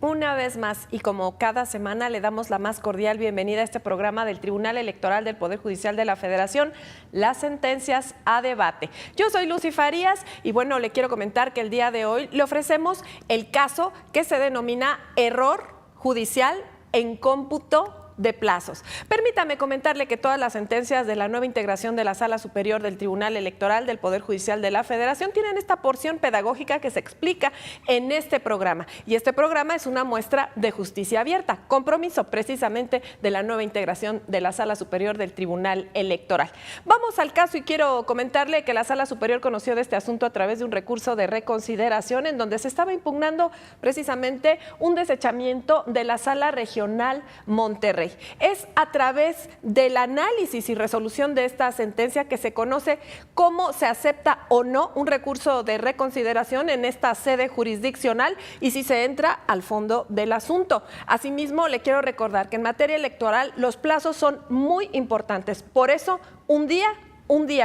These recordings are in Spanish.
Una vez más y como cada semana le damos la más cordial bienvenida a este programa del Tribunal Electoral del Poder Judicial de la Federación, las sentencias a debate. Yo soy Lucy Farías y bueno, le quiero comentar que el día de hoy le ofrecemos el caso que se denomina error judicial en cómputo de plazos. Permítame comentarle que todas las sentencias de la nueva integración de la Sala Superior del Tribunal Electoral del Poder Judicial de la Federación tienen esta porción pedagógica que se explica en este programa. Y este programa es una muestra de justicia abierta, compromiso precisamente de la nueva integración de la Sala Superior del Tribunal Electoral. Vamos al caso y quiero comentarle que la Sala Superior conoció de este asunto a través de un recurso de reconsideración en donde se estaba impugnando precisamente un desechamiento de la Sala Regional Monterrey. Es a través del análisis y resolución de esta sentencia que se conoce cómo se acepta o no un recurso de reconsideración en esta sede jurisdiccional y si se entra al fondo del asunto. Asimismo, le quiero recordar que en materia electoral los plazos son muy importantes. Por eso, un día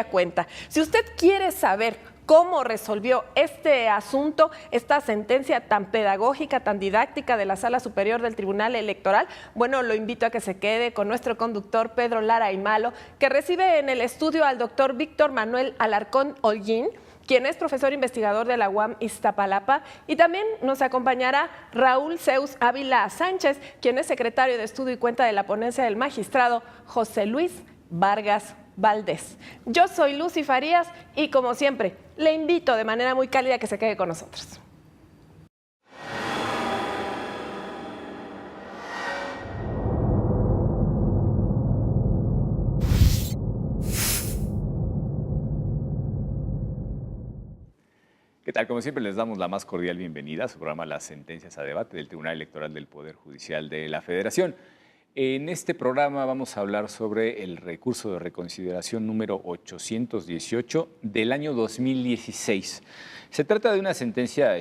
cuenta. Si usted quiere saber cómo resolvió este asunto, esta sentencia tan pedagógica, tan didáctica de la Sala Superior del Tribunal Electoral, bueno, lo invito a que se quede con nuestro conductor Pedro Lara y Malo, que recibe en el estudio al doctor Víctor Manuel Alarcón Holguín, quien es profesor investigador de la UAM Iztapalapa, y también nos acompañará Raúl Zeus Ávila Sánchez, quien es secretario de Estudio y Cuenta de la ponencia del magistrado José Luis Vargas Valdés. Yo soy Lucy Farías y como siempre le invito de manera muy cálida a que se quede con nosotros. ¿Qué tal? Como siempre les damos la más cordial bienvenida a su programa Las Sentencias a Debate del Tribunal Electoral del Poder Judicial de la Federación. En este programa vamos a hablar sobre el recurso de reconsideración número 818 del año 2016. Se trata de una sentencia,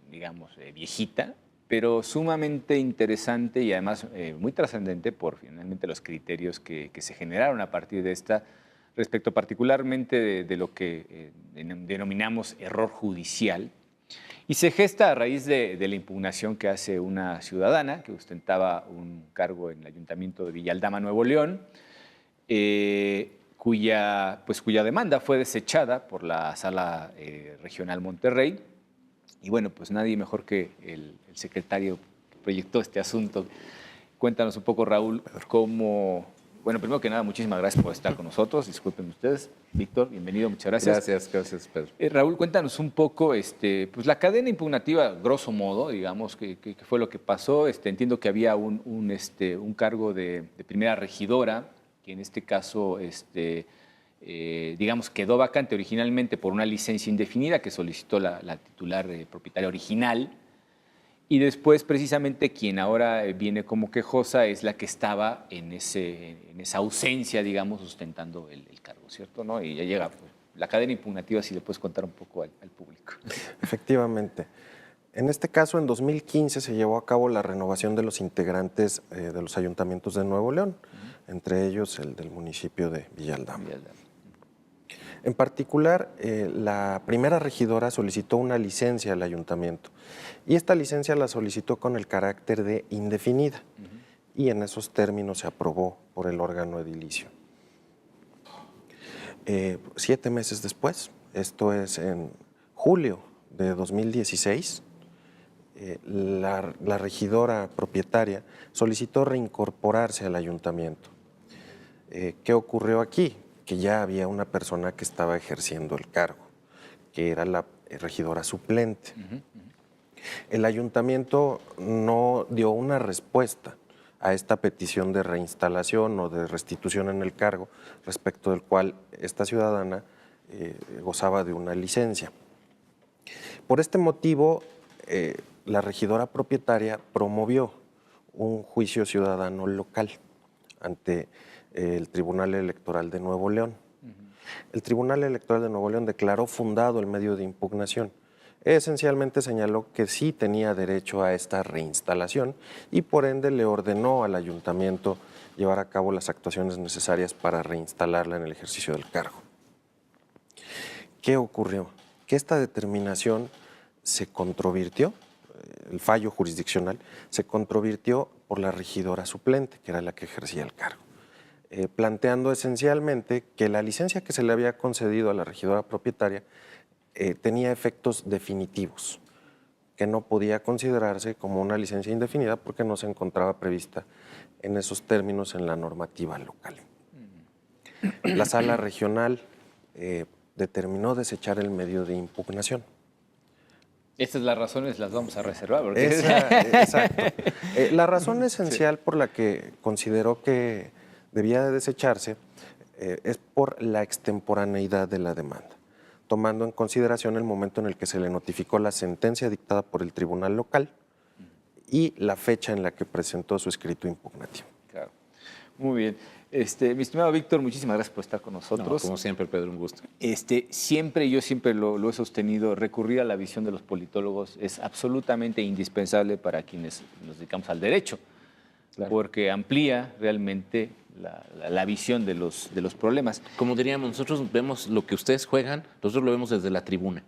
digamos, viejita, pero sumamente interesante y además muy trascendente por finalmente los criterios que se generaron a partir de esta, respecto particularmente de lo que denominamos error judicial. Y se gesta a raíz de la impugnación que hace una ciudadana que ostentaba un cargo en el Ayuntamiento de Villaldama, Nuevo León, cuya demanda fue desechada por la Sala Regional Monterrey. Y bueno, pues nadie mejor que el secretario que proyectó este asunto. Cuéntanos un poco, Raúl, cómo... Bueno, primero que nada, muchísimas gracias por estar con nosotros. Disculpen ustedes. Víctor, bienvenido, muchas gracias. Gracias, Pedro. Raúl, cuéntanos un poco pues la cadena impugnativa, grosso modo, digamos, qué fue lo que pasó. Entiendo que había un cargo de primera regidora, que en este caso, digamos, quedó vacante originalmente por una licencia indefinida que solicitó la titular propietaria original. Y después, precisamente, quien ahora viene como quejosa es la que estaba en esa ausencia, digamos, sustentando el cargo, ¿cierto? ¿No? Y ya llega pues, la cadena impugnativa, si le puedes contar un poco al público. Efectivamente. En este caso, en 2015 se llevó a cabo la renovación de los integrantes de los ayuntamientos de Nuevo León, entre ellos el del municipio de Villaldama. En particular, la primera regidora solicitó una licencia al ayuntamiento y esta licencia la solicitó con el carácter de indefinida y en esos términos se aprobó por el órgano edilicio. 7 meses después, esto es en julio de 2016, la regidora propietaria solicitó reincorporarse al ayuntamiento. ¿Qué ocurrió aquí? Que ya había una persona que estaba ejerciendo el cargo, que era la regidora suplente. El ayuntamiento no dio una respuesta a esta petición de reinstalación o de restitución en el cargo, respecto del cual esta ciudadana gozaba de una licencia. Por este motivo, la regidora propietaria promovió un juicio ciudadano local ante el Tribunal Electoral de Nuevo León. El Tribunal Electoral de Nuevo León declaró fundado el medio de impugnación. Esencialmente señaló que sí tenía derecho a esta reinstalación y por ende le ordenó al ayuntamiento llevar a cabo las actuaciones necesarias para reinstalarla en el ejercicio del cargo. ¿Qué ocurrió? Que esta determinación se controvirtió el fallo jurisdiccional, se controvirtió por la regidora suplente, que era la que ejercía el cargo, planteando esencialmente que la licencia que se le había concedido a la regidora propietaria tenía efectos definitivos, que no podía considerarse como una licencia indefinida porque no se encontraba prevista en esos términos en la normativa local. La sala regional determinó desechar el medio de impugnación. Estas las razones las vamos a reservar. Porque... Exacto. La razón esencial por la que consideró que debía de desecharse es por la extemporaneidad de la demanda, tomando en consideración el momento en el que se le notificó la sentencia dictada por el tribunal local y la fecha en la que presentó su escrito impugnativo. Claro. Muy bien. Mi estimado Víctor, muchísimas gracias por estar con nosotros. No, como siempre, Pedro, un gusto. Yo siempre lo he sostenido, recurrir a la visión de los politólogos es absolutamente indispensable para quienes nos dedicamos al derecho, claro, porque amplía realmente la visión de los problemas. Como diríamos, nosotros vemos lo que ustedes juegan, nosotros lo vemos desde la tribuna.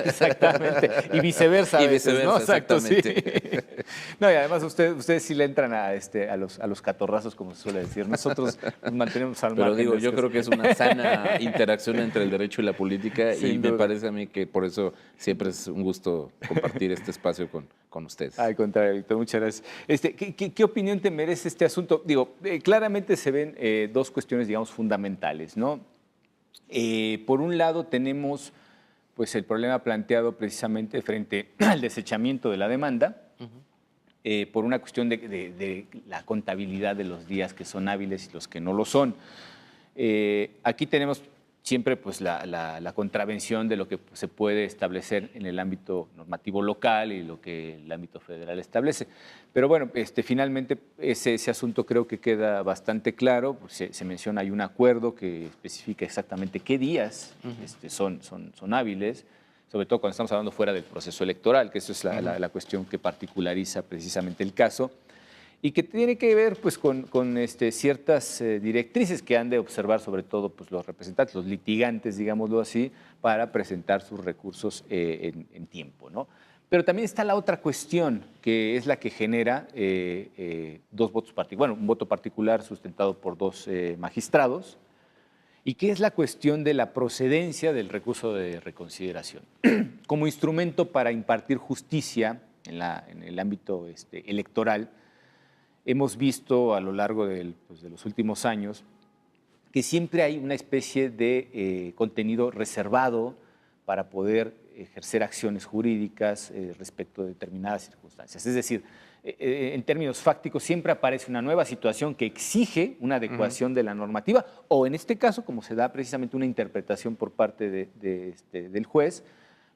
Exactamente. Y viceversa. Y viceversa, ¿no? Exacto, exactamente. Sí. No, y además ustedes sí le entran a los catorrazos, como se suele decir. Nosotros nos mantenemos al margen. Pero digo, yo creo que es una sana interacción entre el derecho y la política, y me parece a mí que por eso siempre es un gusto compartir este espacio con ustedes. Al contrario, Víctor, muchas gracias. ¿Qué opinión te merece este asunto? Digo, claramente se ven dos cuestiones, digamos, fundamentales, ¿no? Por un lado tenemos pues, el problema planteado precisamente frente al desechamiento de la demanda, por una cuestión de la contabilidad de los días que son hábiles y los que no lo son. Aquí tenemos siempre pues, la contravención de lo que se puede establecer en el ámbito normativo local y lo que el ámbito federal establece. Pero bueno, finalmente ese asunto creo que queda bastante claro. Pues se menciona, hay un acuerdo que especifica exactamente qué días son hábiles, sobre todo cuando estamos hablando fuera del proceso electoral, que eso es la cuestión que particulariza precisamente el caso, y que tiene que ver pues, con ciertas directrices que han de observar sobre todo pues, los representantes, los litigantes, digámoslo así, para presentar sus recursos en tiempo, ¿no? Pero también está la otra cuestión, que es la que genera dos votos particulares, bueno, un voto particular sustentado por dos magistrados, y que es la cuestión de la procedencia del recurso de reconsideración. Como instrumento para impartir justicia en el ámbito electoral, hemos visto a lo largo de los últimos años que siempre hay una especie de contenido reservado para poder ejercer acciones jurídicas respecto de determinadas circunstancias. Es decir, en términos fácticos siempre aparece una nueva situación que exige una adecuación de la normativa o en este caso, como se da precisamente una interpretación por parte del juez,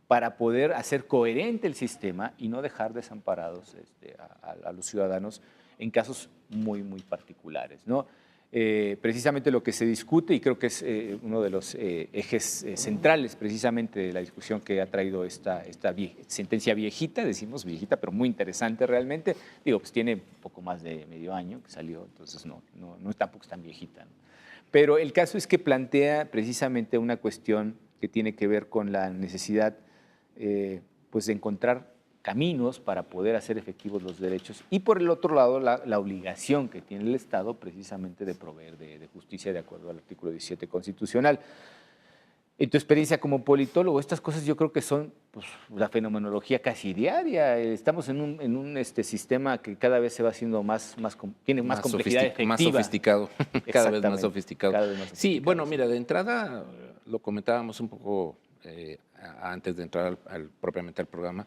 para poder hacer coherente el sistema y no dejar desamparados a los ciudadanos en casos muy, muy particulares, ¿no? Precisamente lo que se discute, y creo que es uno de los ejes centrales precisamente de la discusión que ha traído esta sentencia viejita, decimos viejita, pero muy interesante realmente. Digo, pues tiene un poco más de medio año que salió, entonces no tampoco es tan viejita, ¿no? Pero el caso es que plantea precisamente una cuestión que tiene que ver con la necesidad pues de encontrar caminos para poder hacer efectivos los derechos y por el otro lado la obligación que tiene el Estado precisamente de proveer de justicia de acuerdo al artículo 17 constitucional. En tu experiencia como politólogo, estas cosas yo creo que son pues, la fenomenología casi diaria. Estamos en un sistema que cada vez se va haciendo tiene más complejidad efectiva. Más sofisticado, cada vez más sofisticado. Cada vez más sofisticado. Sí, bueno, mira, de entrada lo comentábamos un poco antes de entrar propiamente al programa.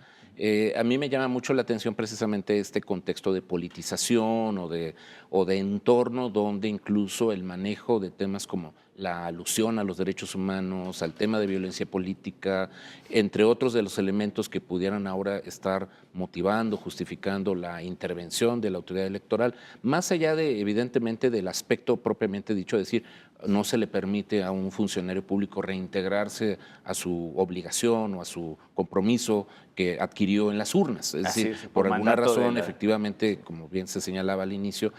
A mí me llama mucho la atención precisamente este contexto de politización o de entorno donde incluso el manejo de temas como la alusión a los derechos humanos, al tema de violencia política, entre otros de los elementos que pudieran ahora estar motivando, justificando la intervención de la autoridad electoral, más allá de, evidentemente, del aspecto propiamente dicho, es decir, no se le permite a un funcionario público reintegrarse a su obligación o a su compromiso que adquirió en las urnas. Es Así decir, es, por alguna mandato de razón, la... efectivamente, como bien se señalaba al inicio,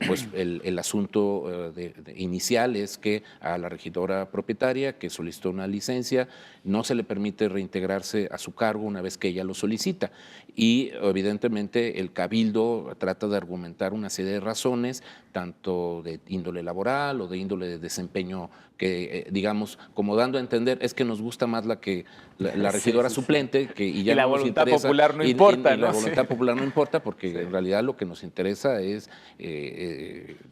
pues el asunto inicial es que a la regidora propietaria que solicitó una licencia no se le permite reintegrarse a su cargo una vez que ella lo solicita. Y evidentemente el cabildo trata de argumentar una serie de razones, tanto de índole laboral o de índole de desempeño, que digamos, como dando a entender, es que nos gusta más la regidora suplente, y ya y la no nos voluntad interesa, popular no importa, y la ¿no? voluntad Sí. popular no importa, porque Sí. en realidad lo que nos interesa es,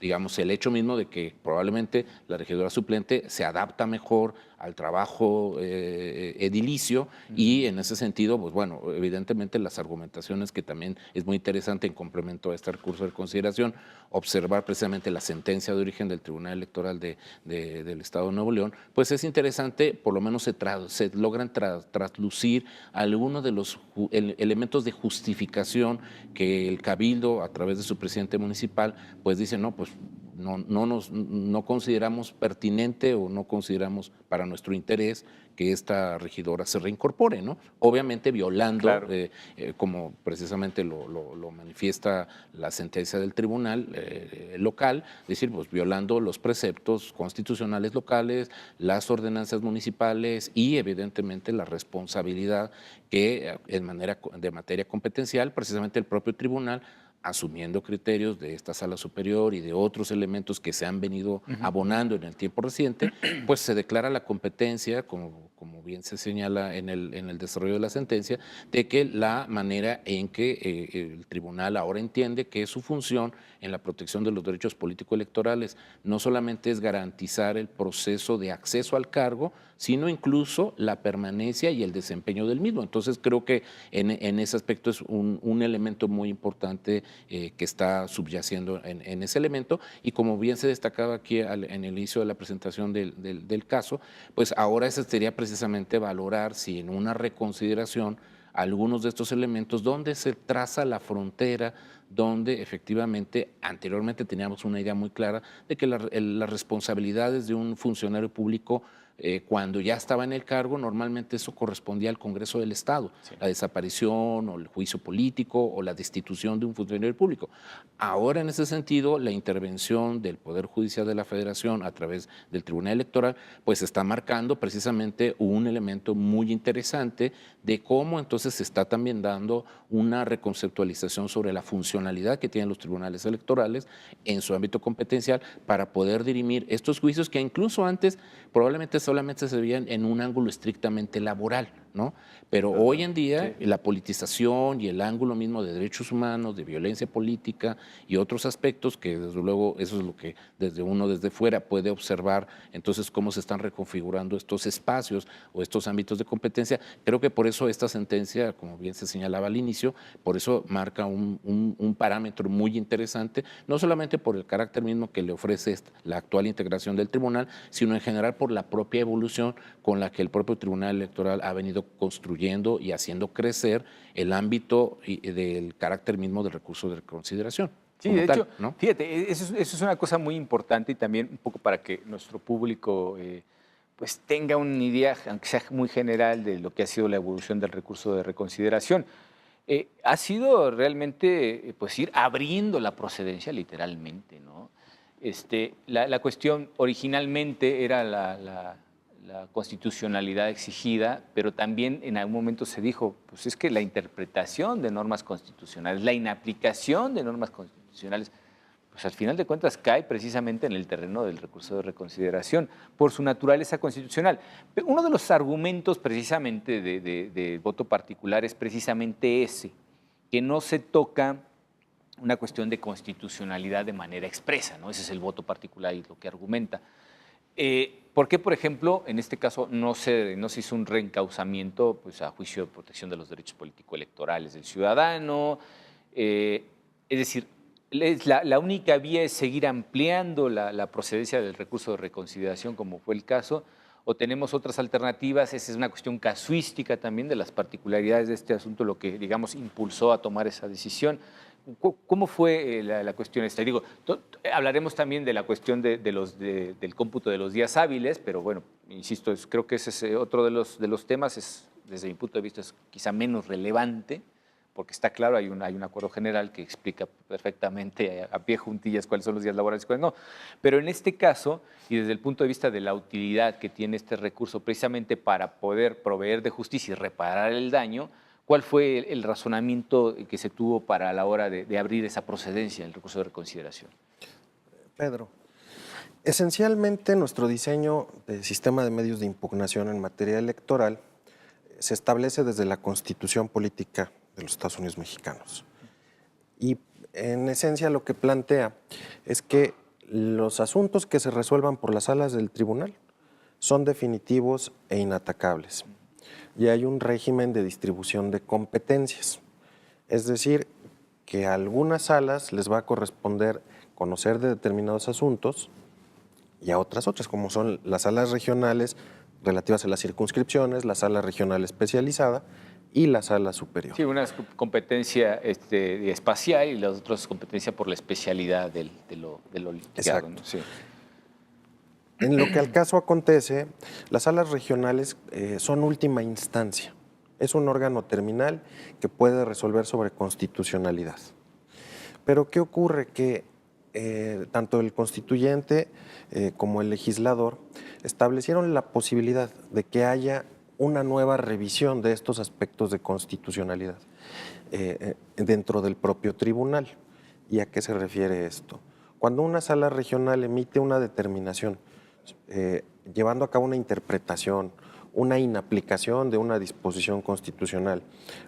digamos, el hecho mismo de que probablemente la regidora suplente se adapta mejor al trabajo edilicio, y en ese sentido, pues bueno, evidentemente las argumentaciones, que también es muy interesante en complemento a este recurso de consideración, observar precisamente la sentencia de origen del Tribunal Electoral del Estado de Nuevo León, pues es interesante, por lo menos se logran traslucir algunos de los elementos de justificación que el cabildo, a través de su presidente municipal, pues dice, no, pues no consideramos pertinente o no consideramos para nuestro interés que esta regidora se reincorpore, ¿no? Obviamente violando, Claro. como precisamente lo manifiesta la sentencia del tribunal local, es decir, pues violando los preceptos constitucionales locales, las ordenanzas municipales y evidentemente la responsabilidad que de materia competencial, precisamente el propio tribunal, asumiendo criterios de esta sala superior y de otros elementos que se han venido abonando en el tiempo reciente, pues se declara la competencia, como bien se señala en el desarrollo de la sentencia, de que la manera en que el tribunal ahora entiende que su función en la protección de los derechos político-electorales no solamente es garantizar el proceso de acceso al cargo, sino incluso la permanencia y el desempeño del mismo. Entonces creo que en ese aspecto es un elemento muy importante que está subyaciendo en ese elemento, y como bien se destacaba aquí en el inicio de la presentación del caso, pues ahora ese sería precisamente valorar si en una reconsideración algunos de estos elementos, donde se traza la frontera, donde efectivamente anteriormente teníamos una idea muy clara de que las responsabilidades de un funcionario público, cuando ya estaba en el cargo, normalmente eso correspondía al Congreso del Estado, sí, la desaparición o el juicio político o la destitución de un funcionario público. Ahora, en ese sentido, la intervención del Poder Judicial de la Federación a través del Tribunal Electoral, pues está marcando precisamente un elemento muy interesante de cómo entonces se está también dando una reconceptualización sobre la funcionalidad que tienen los tribunales electorales en su ámbito competencial para poder dirimir estos juicios que incluso antes probablemente solamente se veían en un ángulo estrictamente laboral, ¿no? Pero hoy en día la politización y el ángulo mismo de derechos humanos, de violencia política y otros aspectos que desde luego eso es lo que desde fuera puede observar, entonces cómo se están reconfigurando estos espacios o estos ámbitos de competencia. Creo que por eso esta sentencia, como bien se señalaba al inicio, por eso marca un parámetro muy interesante, no solamente por el carácter mismo que le ofrece la actual integración del tribunal, sino en general por la propia evolución con la que el propio Tribunal Electoral ha venido construyendo y haciendo crecer el ámbito del carácter mismo del recurso de reconsideración. Sí, de hecho, ¿no? Fíjate, eso es una cosa muy importante y también un poco para que nuestro público pues tenga una idea, aunque sea muy general, de lo que ha sido la evolución del recurso de reconsideración. Ha sido realmente pues ir abriendo la procedencia literalmente, ¿no? La cuestión originalmente era la constitucionalidad exigida, pero también en algún momento se dijo, pues es que la interpretación de normas constitucionales, la inaplicación de normas constitucionales, pues al final de cuentas cae precisamente en el terreno del recurso de reconsideración por su naturaleza constitucional. Pero uno de los argumentos precisamente de voto particular es precisamente ese, que no se toca una cuestión de constitucionalidad de manera expresa, ¿no? Ese es el voto particular y lo que argumenta. ¿Por qué, por ejemplo, en este caso no se hizo un reencauzamiento pues, a juicio de protección de los derechos político-electorales del ciudadano? Es decir, la única vía es seguir ampliando la procedencia del recurso de reconsideración, como fue el caso, o tenemos otras alternativas. Esa es una cuestión casuística también de las particularidades de este asunto, lo que, digamos, impulsó a tomar esa decisión. ¿Cómo fue la cuestión esta? Digo, hablaremos también de la cuestión del cómputo de los días hábiles, pero bueno, insisto, creo que ese es otro de los temas, es desde mi punto de vista es quizá menos relevante, porque está claro, hay un acuerdo general que explica perfectamente a pie juntillas cuáles son los días laborales y cuáles no. Pero en este caso, y desde el punto de vista de la utilidad que tiene este recurso precisamente para poder proveer de justicia y reparar el daño, ¿cuál fue el razonamiento que se tuvo para la hora de abrir esa procedencia, el recurso de reconsideración? Pedro, esencialmente nuestro diseño de sistema de medios de impugnación en materia electoral se establece desde la Constitución Política de los Estados Unidos Mexicanos. Y en esencia lo que plantea es que los asuntos que se resuelvan por las salas del tribunal son definitivos e inatacables. Y hay un régimen de distribución de competencias. Es decir, que a algunas salas les va a corresponder conocer de determinados asuntos y a otras, como son las salas regionales relativas a las circunscripciones, la sala regional especializada y la sala superior. Sí, una es competencia espacial y la otra es competencia por la especialidad de lo litigado. ¿No? Sí. En lo que al caso acontece, las salas regionales son última instancia. Es un órgano terminal que puede resolver sobre constitucionalidad. Pero ¿qué ocurre? Que tanto el constituyente como el legislador establecieron la posibilidad de que haya una nueva revisión de estos aspectos de constitucionalidad dentro del propio tribunal. ¿Y a qué se refiere esto? Cuando una sala regional emite una determinación, llevando a cabo una interpretación, una inaplicación de una disposición constitucional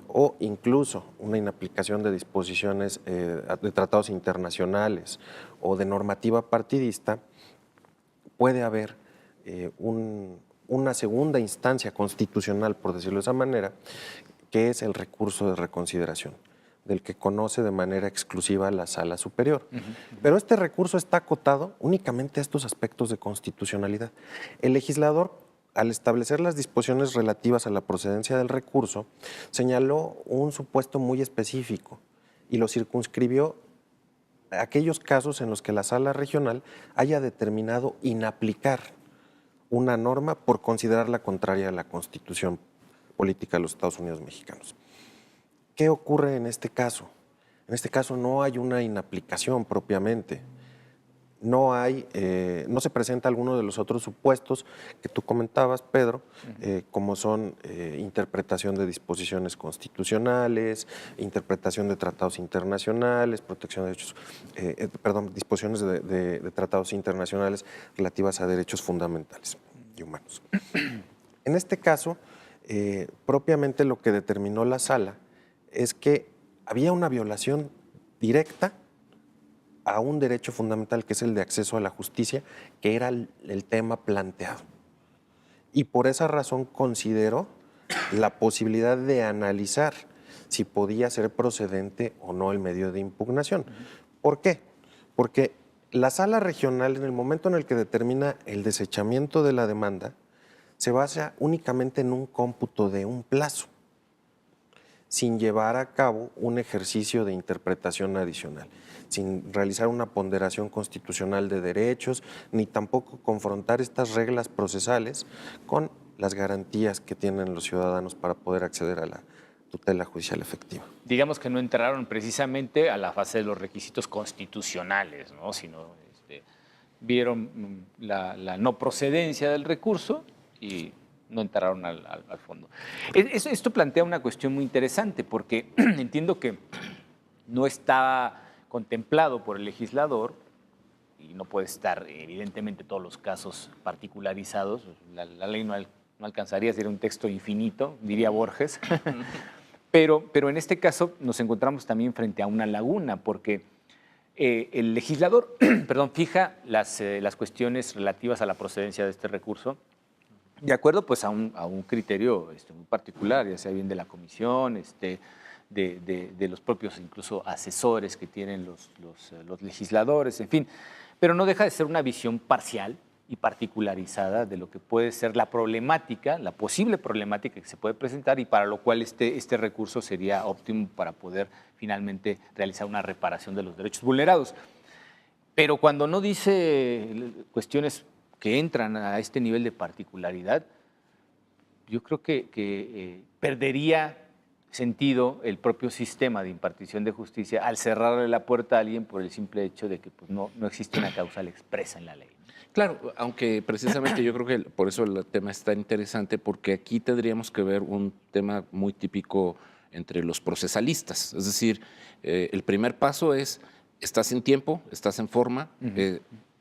o incluso una inaplicación de disposiciones de tratados internacionales o de normativa partidista, puede haber una segunda instancia constitucional, por decirlo de esa manera, que es el recurso de reconsideración, del que conoce de manera exclusiva la sala superior. Pero este recurso está acotado únicamente a estos aspectos de constitucionalidad. El legislador, al establecer las disposiciones relativas a la procedencia del recurso, señaló un supuesto muy específico y lo circunscribió a aquellos casos en los que la sala regional haya determinado inaplicar una norma por considerarla contraria a la Constitución Política de los Estados Unidos Mexicanos. ¿Qué ocurre en este caso? En este caso no hay una inaplicación propiamente. No se presenta alguno de los otros supuestos que tú comentabas, Pedro, como son interpretación de disposiciones constitucionales, interpretación de tratados internacionales, protección de derechos, disposiciones de tratados internacionales relativas a derechos fundamentales y humanos. En este caso, propiamente lo que determinó la sala es que había una violación directa a un derecho fundamental que es el de acceso a la justicia, que era el tema planteado. Y por esa razón consideró la posibilidad de analizar si podía ser procedente o no el medio de impugnación. ¿Por qué? Porque la sala regional, en el momento en el que determina el desechamiento de la demanda, se basa únicamente en un cómputo de un plazo, sin llevar a cabo un ejercicio de interpretación adicional, sin realizar una ponderación constitucional de derechos, ni tampoco confrontar estas reglas procesales con las garantías que tienen los ciudadanos para poder acceder a la tutela judicial efectiva. Digamos que no entraron precisamente a la fase de los requisitos constitucionales, ¿no? Sino vieron la no procedencia del recurso y no entraron al fondo. Esto plantea una cuestión muy interesante porque entiendo que no está contemplado por el legislador y no puede estar evidentemente todos los casos particularizados. La ley no alcanzaría a ser un texto infinito, diría Borges, pero en este caso nos encontramos también frente a una laguna porque el legislador fija las cuestiones relativas a la procedencia de este recurso de acuerdo pues, a un criterio muy particular, ya sea bien de la comisión, de los propios incluso asesores que tienen los legisladores, en fin. Pero no deja de ser una visión parcial y particularizada de lo que puede ser la problemática, la posible problemática que se puede presentar y para lo cual este recurso sería óptimo para poder finalmente realizar una reparación de los derechos vulnerados. Pero cuando no dice cuestiones que entran a este nivel de particularidad, yo creo que perdería sentido el propio sistema de impartición de justicia al cerrarle la puerta a alguien por el simple hecho de que pues, no existe una causal expresa en la ley. Claro, aunque precisamente yo creo que por eso el tema es tan interesante, porque aquí tendríamos que ver un tema muy típico entre los procesalistas. Es decir, el primer paso es, estás en tiempo, estás en forma.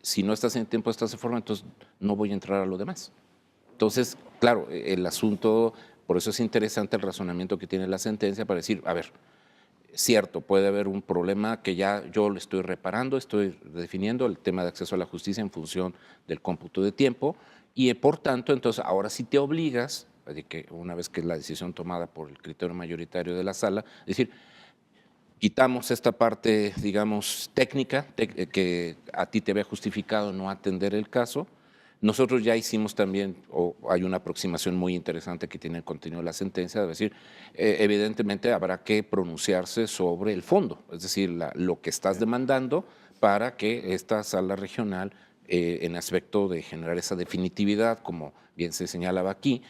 Si no estás en tiempo, estás en forma, entonces no voy a entrar a lo demás. Entonces, claro, el asunto, por eso es interesante el razonamiento que tiene la sentencia para decir, a ver, cierto, puede haber un problema que ya yo lo estoy reparando, estoy definiendo el tema de acceso a la justicia en función del cómputo de tiempo y por tanto, entonces ahora sí te obligas, de que una vez que es la decisión tomada por el criterio mayoritario de la sala, es decir, quitamos esta parte, digamos, técnica, que a ti te ve justificado no atender el caso. Nosotros ya hicimos también, o hay una aproximación muy interesante que tiene el contenido de la sentencia, es decir, evidentemente habrá que pronunciarse sobre el fondo, es decir, lo que estás demandando para que esta sala regional, en aspecto de generar esa definitividad, como bien se señalaba aquí,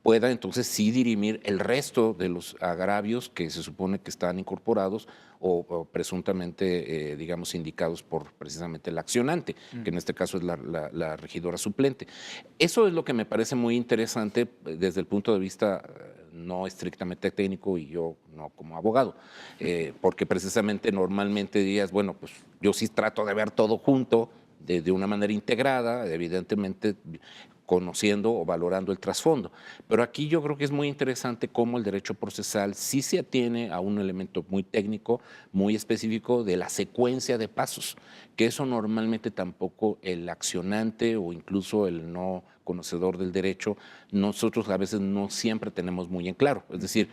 pueda entonces sí dirimir el resto de los agravios que se supone que están incorporados o presuntamente, digamos, indicados por precisamente el accionante, que en este caso es la regidora suplente. Eso es lo que me parece muy interesante desde el punto de vista no estrictamente técnico y yo no como abogado, porque precisamente normalmente dirías, bueno, pues yo sí trato de ver todo junto, de una manera integrada, evidentemente conociendo o valorando el trasfondo. Pero aquí yo creo que es muy interesante cómo el derecho procesal sí se atiene a un elemento muy técnico, muy específico de la secuencia de pasos, que eso normalmente tampoco el accionante o incluso el no conocedor del derecho, nosotros a veces no siempre tenemos muy en claro. Es decir,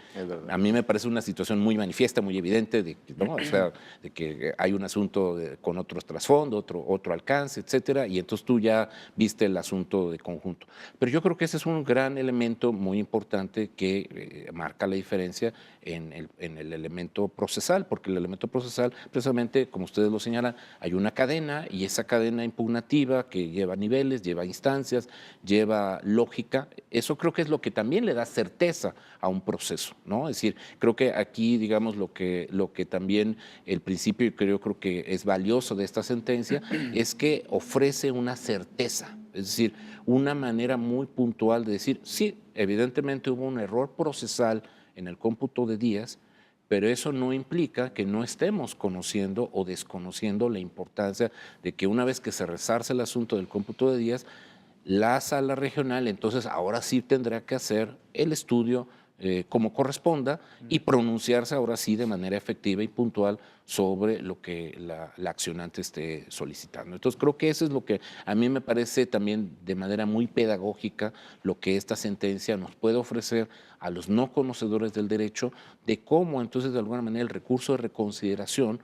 a mí me parece una situación muy manifiesta, muy evidente, ¿no? O sea, de que hay un asunto con otros trasfondo, otro alcance, etcétera, y entonces tú ya viste el asunto de conjunto. Pero yo creo que ese es un gran elemento muy importante que marca la diferencia en el elemento procesal, porque el elemento procesal, precisamente, como ustedes lo señalan, hay una cadena y esa cadena impugnativa que lleva niveles, lleva instancias, lleva lógica. Eso creo que es lo que también le da certeza a un proceso, ¿no? Es decir, creo que aquí, digamos, lo que también el principio, yo creo que es valioso de esta sentencia, es que ofrece una certeza, es decir, una manera muy puntual de decir, sí, evidentemente hubo un error procesal en el cómputo de días, pero eso no implica que no estemos conociendo o desconociendo la importancia de que una vez que se resarce el asunto del cómputo de días, la sala regional entonces ahora sí tendrá que hacer el estudio como corresponda y pronunciarse ahora sí de manera efectiva y puntual sobre lo que la accionante esté solicitando. Entonces creo que eso es lo que a mí me parece también de manera muy pedagógica lo que esta sentencia nos puede ofrecer a los no conocedores del derecho de cómo entonces de alguna manera el recurso de reconsideración,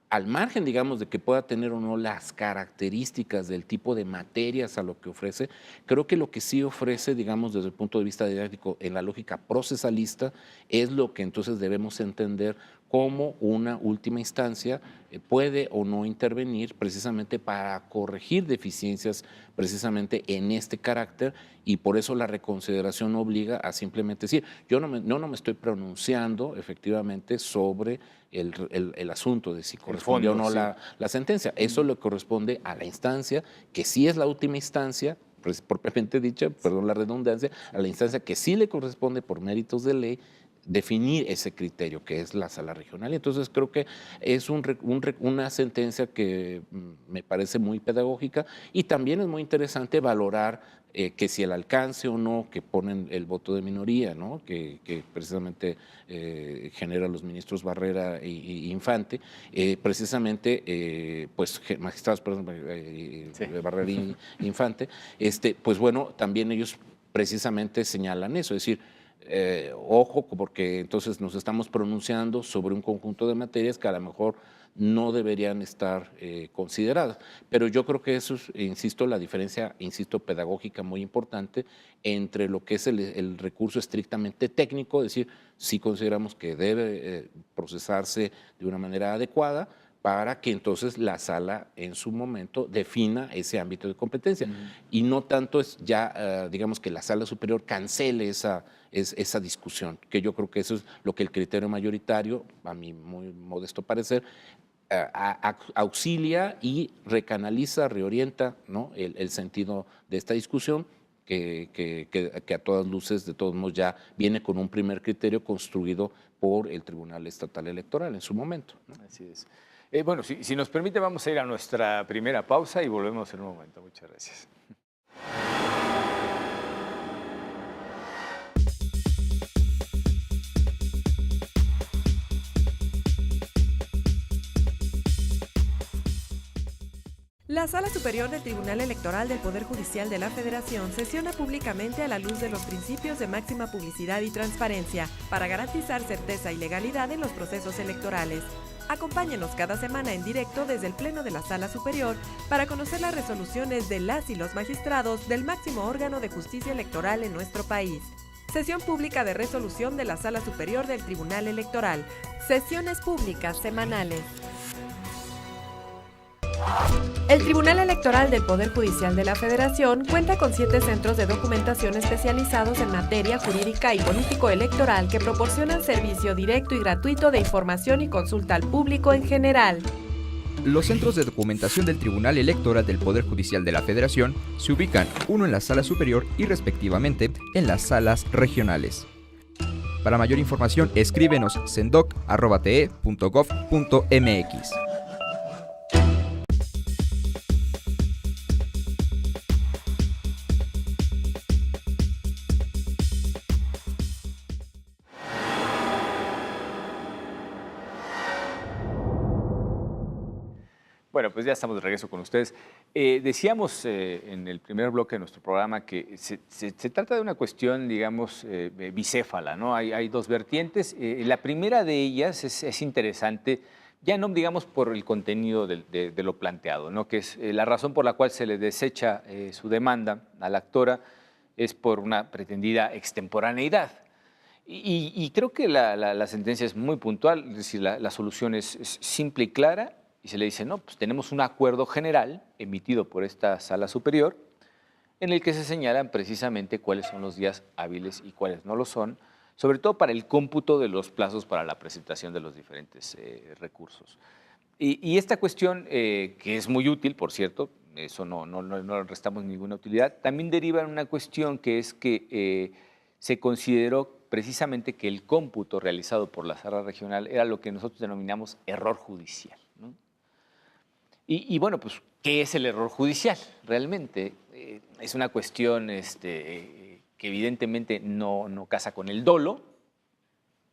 al margen, digamos, de que pueda tener o no las características del tipo de materias a lo que ofrece, creo que lo que sí ofrece, digamos, desde el punto de vista didáctico, en la lógica procesalista, es lo que entonces debemos entender como una última instancia puede o no intervenir precisamente para corregir deficiencias precisamente en este carácter y por eso la reconsideración obliga a simplemente decir, yo no me estoy pronunciando efectivamente sobre el asunto de si correspondió o no la sentencia. Eso le corresponde a la instancia, que sí es la última instancia, pues, propiamente dicha, perdón la redundancia, a la instancia que sí le corresponde por méritos de ley definir ese criterio que es la sala regional. Entonces creo que es una sentencia que me parece muy pedagógica y también es muy interesante valorar que si el alcance o no que ponen el voto de minoría, ¿no? que precisamente genera los ministros Barrera e Infante, precisamente, pues magistrados, perdón, sí. Barrera e Infante, pues bueno, también ellos precisamente señalan eso, es decir, ojo, porque entonces nos estamos pronunciando sobre un conjunto de materias que a lo mejor no deberían estar consideradas. Pero yo creo que eso es, insisto, la diferencia, insisto, pedagógica muy importante entre lo que es el recurso estrictamente técnico, es decir, sí consideramos que debe procesarse de una manera adecuada, para que entonces la sala en su momento defina ese ámbito de competencia. Y no tanto es ya, digamos, que la sala superior cancele esa discusión, que yo creo que eso es lo que el criterio mayoritario, a mi muy modesto parecer, auxilia y recanaliza, reorienta, ¿no?, el sentido de esta discusión, que a todas luces, de todos modos, ya viene con un primer criterio construido por el Tribunal Estatal Electoral en su momento, ¿no? Así es. Bueno, si nos permite, vamos a ir a nuestra primera pausa y volvemos en un momento. Muchas gracias. La Sala Superior del Tribunal Electoral del Poder Judicial de la Federación sesiona públicamente a la luz de los principios de máxima publicidad y transparencia para garantizar certeza y legalidad en los procesos electorales. Acompáñenos cada semana en directo desde el Pleno de la Sala Superior para conocer las resoluciones de las y los magistrados del máximo órgano de justicia electoral en nuestro país. Sesión pública de resolución de la Sala Superior del Tribunal Electoral. Sesiones públicas semanales. El Tribunal Electoral del Poder Judicial de la Federación cuenta con 7 centros de documentación especializados en materia jurídica y político-electoral que proporcionan servicio directo y gratuito de información y consulta al público en general. Los centros de documentación del Tribunal Electoral del Poder Judicial de la Federación se ubican uno en la Sala Superior y respectivamente en las salas regionales. Para mayor información, escríbenos sendoc@te.gov.mx. Bueno, pues ya estamos de regreso con ustedes. Decíamos en el primer bloque de nuestro programa que se trata de una cuestión, digamos, bicéfala, ¿no? Hay dos vertientes. La primera de ellas es interesante, ya no digamos por el contenido de lo planteado, ¿no?, que es la razón por la cual se le desecha su demanda a la actora es por una pretendida extemporaneidad. Y creo que la sentencia es muy puntual, es decir, la solución es simple y clara. Y se le dice, no, pues tenemos un acuerdo general emitido por esta sala superior en el que se señalan precisamente cuáles son los días hábiles y cuáles no lo son, sobre todo para el cómputo de los plazos para la presentación de los diferentes recursos. Y esta cuestión, que es muy útil, por cierto, eso no le restamos ninguna utilidad, también deriva en una cuestión que es que se consideró precisamente que el cómputo realizado por la sala regional era lo que nosotros denominamos error judicial, ¿no? Y bueno, pues, ¿qué es el error judicial? Realmente es una cuestión que evidentemente no casa con el dolo,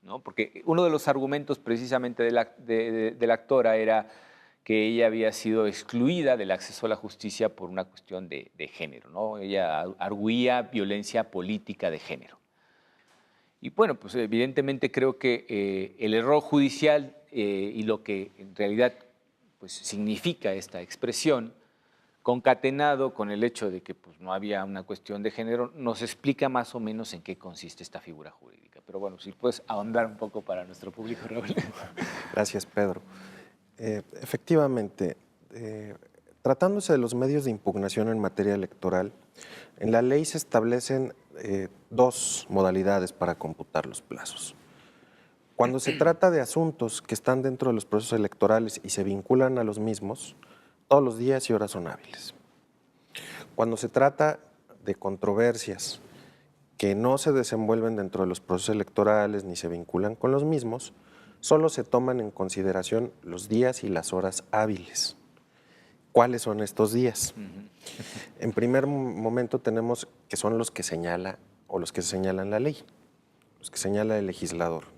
¿no? Porque uno de los argumentos precisamente de la actora era que ella había sido excluida del acceso a la justicia por una cuestión de género, ¿no? Ella arguía violencia política de género. Y bueno, pues evidentemente creo que el error judicial y lo que en realidad pues significa esta expresión, concatenado con el hecho de que pues, no había una cuestión de género, nos explica más o menos en qué consiste esta figura jurídica. Pero bueno, si puedes ahondar un poco para nuestro público, Raúl. Gracias, Pedro. Efectivamente, tratándose de los medios de impugnación en materia electoral, en la ley se establecen 2 modalidades para computar los plazos. Cuando se trata de asuntos que están dentro de los procesos electorales y se vinculan a los mismos, todos los días y horas son hábiles. Cuando se trata de controversias que no se desenvuelven dentro de los procesos electorales ni se vinculan con los mismos, solo se toman en consideración los días y las horas hábiles. ¿Cuáles son estos días? En primer momento tenemos que son los que señala o los que señalan la ley, los que señala el legislador.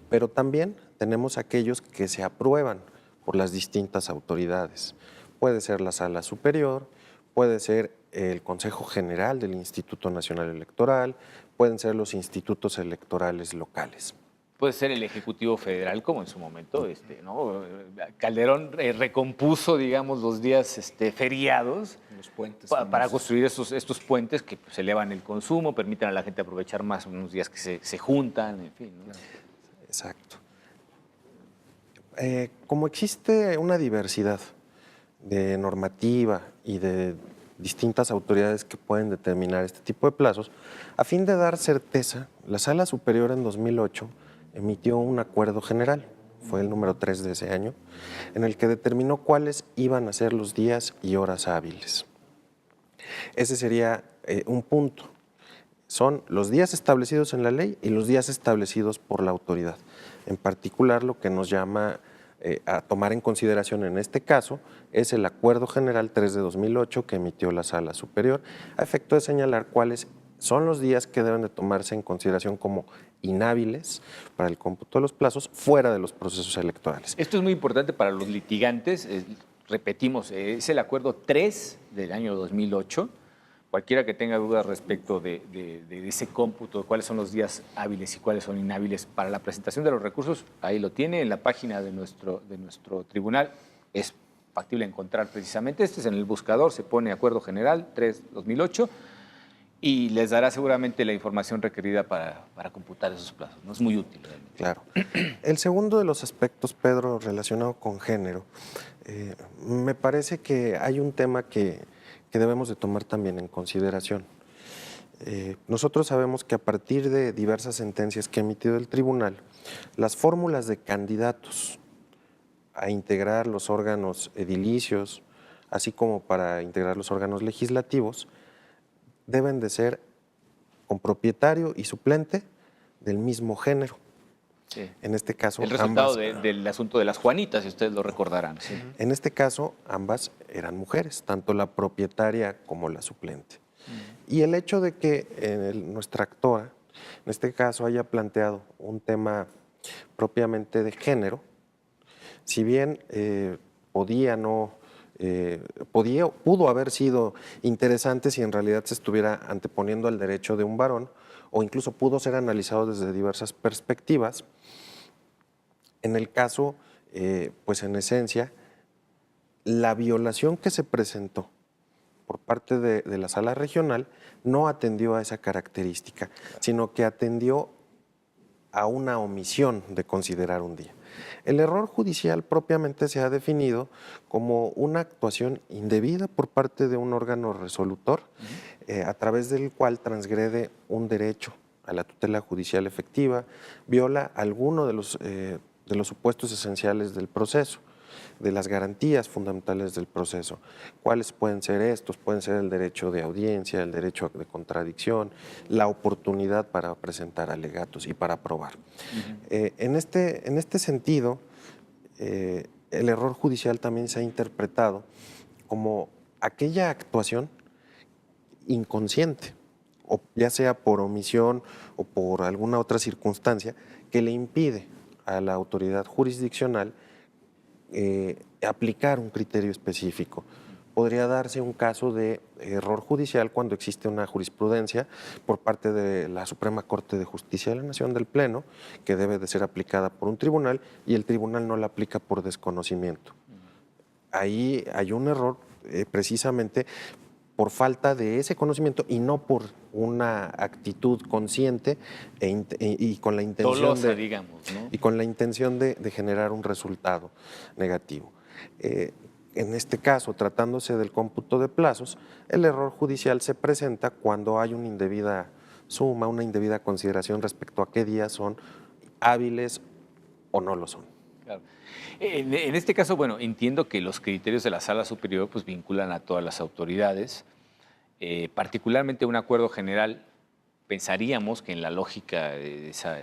Pero también tenemos aquellos que se aprueban por las distintas autoridades. Puede ser la Sala Superior, puede ser el Consejo General del Instituto Nacional Electoral, pueden ser los institutos electorales locales. Puede ser el Ejecutivo Federal, como en su momento, ¿no? Calderón recompuso, digamos, los días feriados Los puentes, para construir estos puentes que pues, elevan el consumo, permiten a la gente aprovechar más unos días que se juntan, en fin, ¿no? Exacto. Como existe una diversidad de normativa y de distintas autoridades que pueden determinar este tipo de plazos, a fin de dar certeza, la Sala Superior en 2008 emitió un acuerdo general, fue el número 3 de ese año, en el que determinó cuáles iban a ser los días y horas hábiles. Ese sería un punto. Son los días establecidos en la ley y los días establecidos por la autoridad. En particular, lo que nos llama a tomar en consideración en este caso es el Acuerdo General 3 de 2008 que emitió la Sala Superior, a efecto de señalar cuáles son los días que deben de tomarse en consideración como inhábiles para el cómputo de los plazos fuera de los procesos electorales. Esto es muy importante para los litigantes. Repetimos, es el Acuerdo 3 del año 2008. Cualquiera que tenga dudas respecto de ese cómputo, de cuáles son los días hábiles y cuáles son inhábiles para la presentación de los recursos, ahí lo tiene en la página de nuestro tribunal. Es factible encontrar precisamente. Este es en el buscador, se pone Acuerdo General 3-2008 y les dará seguramente la información requerida para computar esos plazos. ¿No? Es muy útil realmente. Claro. El segundo de los aspectos, Pedro, relacionado con género, me parece que hay un tema que debemos de tomar también en consideración. Nosotros sabemos que a partir de diversas sentencias que ha emitido el tribunal, las fórmulas de candidatos a integrar los órganos edilicios, así como para integrar los órganos legislativos, deben de ser con propietario y suplente del mismo género. Sí. En este caso, el resultado del asunto de las Juanitas, si ustedes lo recordarán. Sí. En este caso, ambas eran mujeres, tanto la propietaria como la suplente. Y el hecho de que nuestra actora, en este caso, haya planteado un tema propiamente de género, si bien pudo haber sido interesante si en realidad se estuviera anteponiendo al derecho de un varón, o incluso pudo ser analizado desde diversas perspectivas. En el caso, pues en esencia, la violación que se presentó por parte de la sala regional no atendió a esa característica, sino que atendió a una omisión de considerar un día. El error judicial propiamente se ha definido como una actuación indebida por parte de un órgano resolutor, a través del cual transgrede un derecho a la tutela judicial efectiva, viola alguno de los supuestos esenciales del proceso, de las garantías fundamentales del proceso. ¿Cuáles pueden ser estos? Pueden ser el derecho de audiencia, el derecho de contradicción, la oportunidad para presentar alegatos y para probar. En este sentido, el error judicial también se ha interpretado como aquella actuación inconsciente, o ya sea por omisión o por alguna otra circunstancia, que le impide a la autoridad jurisdiccional aplicar un criterio específico. Podría darse un caso de error judicial cuando existe una jurisprudencia por parte de la Suprema Corte de Justicia de la Nación del Pleno, que debe de ser aplicada por un tribunal, y el tribunal no la aplica por desconocimiento. Ahí hay un error precisamente por falta de ese conocimiento y no por una actitud consciente y con la intención dolosa, digamos, ¿no? Y con la intención de generar un resultado negativo. En este caso, tratándose del cómputo de plazos, el error judicial se presenta cuando hay una indebida suma, una indebida consideración respecto a qué días son hábiles o no lo son. Claro. En este caso, bueno, entiendo que los criterios de la Sala Superior pues vinculan a todas las autoridades, particularmente un acuerdo general. Pensaríamos que en la lógica de esa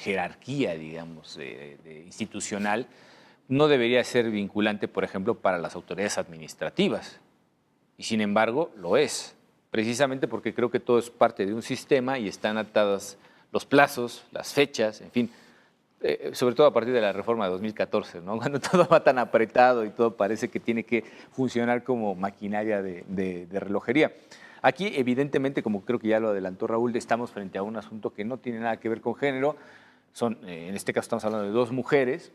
jerarquía, digamos, institucional, no debería ser vinculante, por ejemplo, para las autoridades administrativas. Y sin embargo, lo es, precisamente porque creo que todo es parte de un sistema y están atadas los plazos, las fechas, en fin. Sobre todo a partir de la reforma de 2014, ¿no? Cuando todo va tan apretado y todo parece que tiene que funcionar como maquinaria de relojería. Aquí, evidentemente, como creo que ya lo adelantó Raúl, estamos frente a un asunto que no tiene nada que ver con género. En este caso estamos hablando de dos mujeres.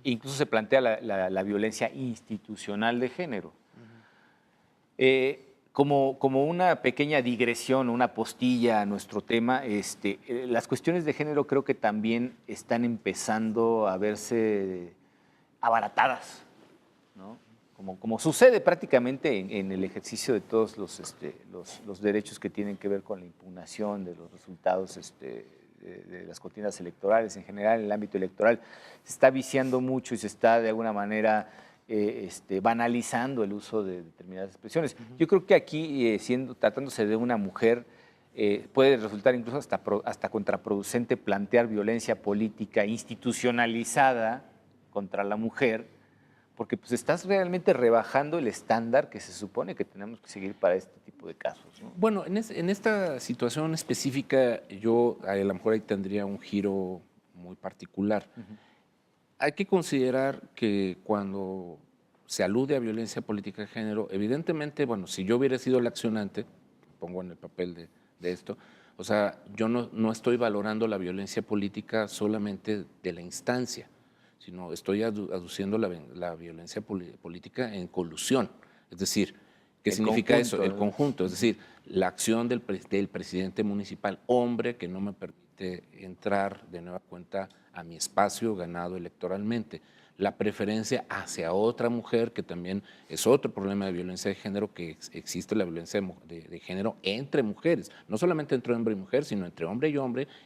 Incluso se plantea la violencia institucional de género. Como una pequeña digresión, una postilla a nuestro tema, las cuestiones de género creo que también están empezando a verse abaratadas, ¿no? Como sucede prácticamente en el ejercicio de todos los derechos que tienen que ver con la impugnación de los resultados de las contiendas electorales, en general en el ámbito electoral, se está viciando mucho y se está de alguna manera banalizando el uso de determinadas expresiones. Yo creo que aquí, tratándose de una mujer, puede resultar incluso hasta contraproducente plantear violencia política institucionalizada contra la mujer, porque pues estás realmente rebajando el estándar que se supone que tenemos que seguir para este tipo de casos, ¿no? Bueno, en esta situación específica, yo a lo mejor ahí tendría un giro muy particular. Hay que considerar que cuando se alude a violencia política de género, evidentemente, bueno, si yo hubiera sido el accionante, pongo en el papel de esto, o sea, yo no estoy valorando la violencia política solamente de la instancia, sino estoy aduciendo la violencia política en colusión. Es decir, ¿qué significa eso? El conjunto, es decir, la acción del presidente municipal, hombre, que no me permite entrar de nueva cuenta a mi espacio ganado electoralmente. La preferencia hacia otra mujer, que también es otro problema de violencia de género, que existe la violencia de género entre mujeres, no solamente entre hombre y mujer, sino entre hombre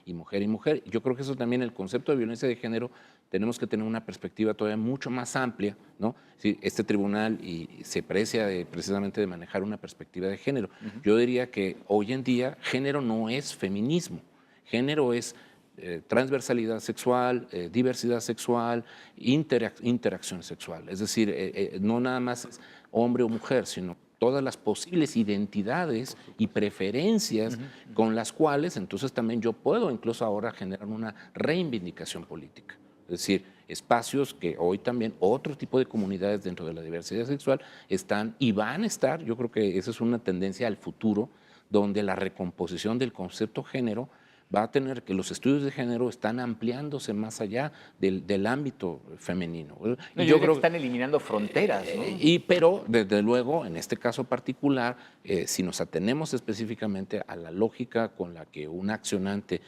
y mujer y mujer. Yo creo que eso también, el concepto de violencia de género, tenemos que tener una perspectiva todavía mucho más amplia, ¿no? Sí, este tribunal se precia precisamente de manejar una perspectiva de género. Yo diría que hoy en día género no es feminismo, género es transversalidad sexual, diversidad sexual, interacción sexual. Es decir, no nada más hombre o mujer, sino todas las posibles identidades y preferencias con las cuales entonces también yo puedo incluso ahora generar una reivindicación política. Es decir, espacios que hoy también otro tipo de comunidades dentro de la diversidad sexual están y van a estar. Yo creo que esa es una tendencia al futuro, donde la recomposición del concepto género va a tener que los estudios de género están ampliándose más allá del ámbito femenino. No, yo creo que están eliminando fronteras, ¿no? Pero, desde luego, en este caso particular, si nos atenemos específicamente a la lógica con la que un accionante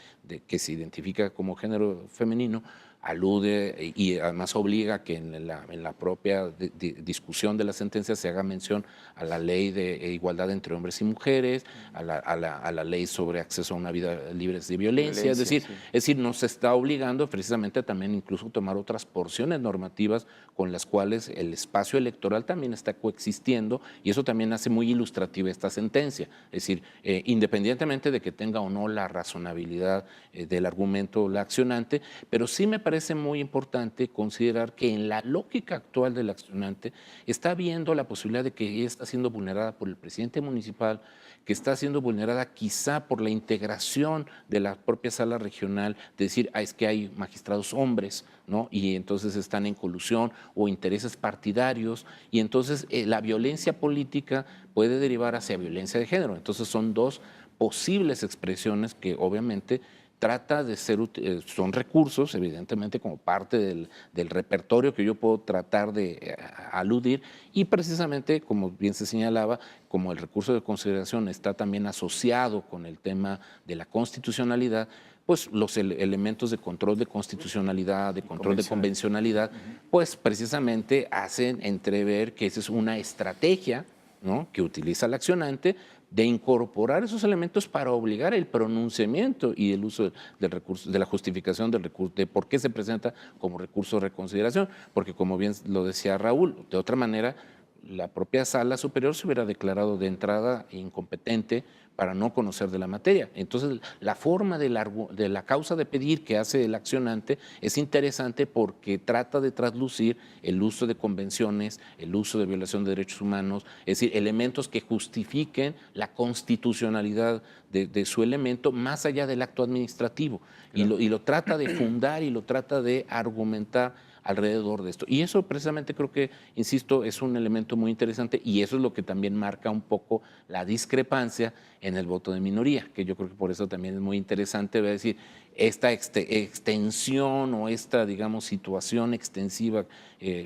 que se identifica como género femenino alude y además obliga que en la propia discusión de la sentencia se haga mención a la ley de igualdad entre hombres y mujeres, a la ley sobre acceso a una vida libre de violencia. Es decir, nos está obligando precisamente también incluso tomar otras porciones normativas con las cuales el espacio electoral también está coexistiendo, y eso también hace muy ilustrativa esta sentencia. Es decir, independientemente de que tenga o no la razonabilidad del argumento la accionante, pero sí me parece muy importante considerar que en la lógica actual del accionante está viendo la posibilidad de que ella está siendo vulnerada por el presidente municipal, que está siendo vulnerada quizá por la integración de la propia sala regional, de decir, es que hay magistrados hombres, ¿no? Y entonces están en colusión o intereses partidarios, y entonces la violencia política puede derivar hacia violencia de género. Entonces son dos posibles expresiones que obviamente trata de ser, son recursos, evidentemente, como parte del repertorio que yo puedo tratar de aludir, y precisamente, como bien se señalaba, como el recurso de consideración está también asociado con el tema de la constitucionalidad, pues los elementos de control de constitucionalidad, de control de convencionalidad, pues precisamente hacen entrever que esa es una estrategia, ¿no?, que utiliza el accionante, de incorporar esos elementos para obligar el pronunciamiento y el uso del recurso, de la justificación del recurso, de por qué se presenta como recurso de reconsideración, porque como bien lo decía Raúl, de otra manera la propia sala superior se hubiera declarado de entrada incompetente para no conocer de la materia. Entonces, la forma de la causa de pedir que hace el accionante es interesante porque trata de traslucir el uso de convenciones, el uso de violación de derechos humanos, es decir, elementos que justifiquen la constitucionalidad de su elemento más allá del acto administrativo. Claro. Y lo trata de fundar y lo trata de argumentar alrededor de esto. Y eso precisamente creo que, insisto, es un elemento muy interesante, y eso es lo que también marca un poco la discrepancia en el voto de minoría, que yo creo que por eso también es muy interesante ver, decir, esta extensión o esta, digamos, situación extensiva,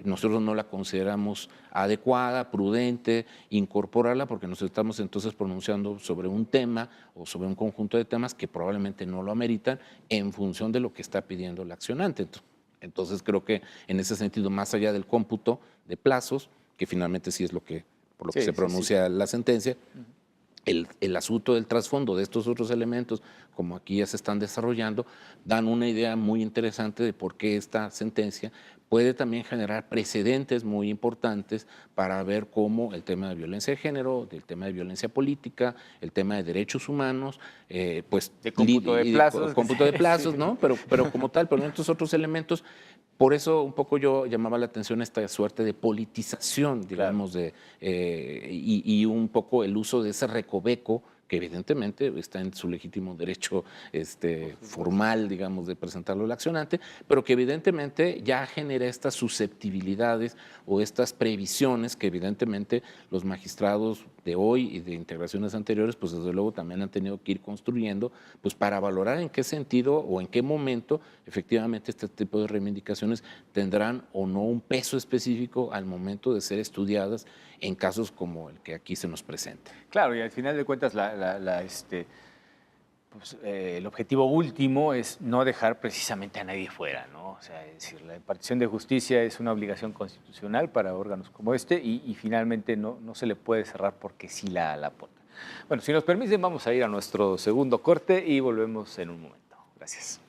nosotros no la consideramos adecuada, prudente, incorporarla, porque nos estamos entonces pronunciando sobre un tema o sobre un conjunto de temas que probablemente no lo ameritan en función de lo que está pidiendo el accionante. Entonces, Entonces creo que en ese sentido, más allá del cómputo de plazos, que finalmente sí es por lo que se pronuncia la sentencia, el asunto del trasfondo de estos otros elementos, como aquí ya se están desarrollando, dan una idea muy interesante de por qué esta sentencia puede también generar precedentes muy importantes para ver cómo el tema de violencia de género, el tema de violencia política, el tema de derechos humanos, pues de cómputo de plazos, ¿no? Pero como tal, pero estos otros elementos. Por eso un poco yo llamaba la atención esta suerte de politización, digamos, y un poco el uso de ese recoveco que evidentemente está en su legítimo derecho formal, digamos, de presentarlo al accionante, pero que evidentemente ya genera estas susceptibilidades o estas previsiones que evidentemente los magistrados de hoy y de integraciones anteriores, pues desde luego también han tenido que ir construyendo, pues para valorar en qué sentido o en qué momento efectivamente este tipo de reivindicaciones tendrán o no un peso específico al momento de ser estudiadas en casos como el que aquí se nos presenta. Claro, y al final de cuentas el objetivo último es no dejar precisamente a nadie fuera, ¿no? O sea, es decir, la impartición de justicia es una obligación constitucional para órganos como este y finalmente no se le puede cerrar porque sí la aporta. Bueno, si nos permiten, vamos a ir a nuestro segundo corte y volvemos en un momento. Gracias.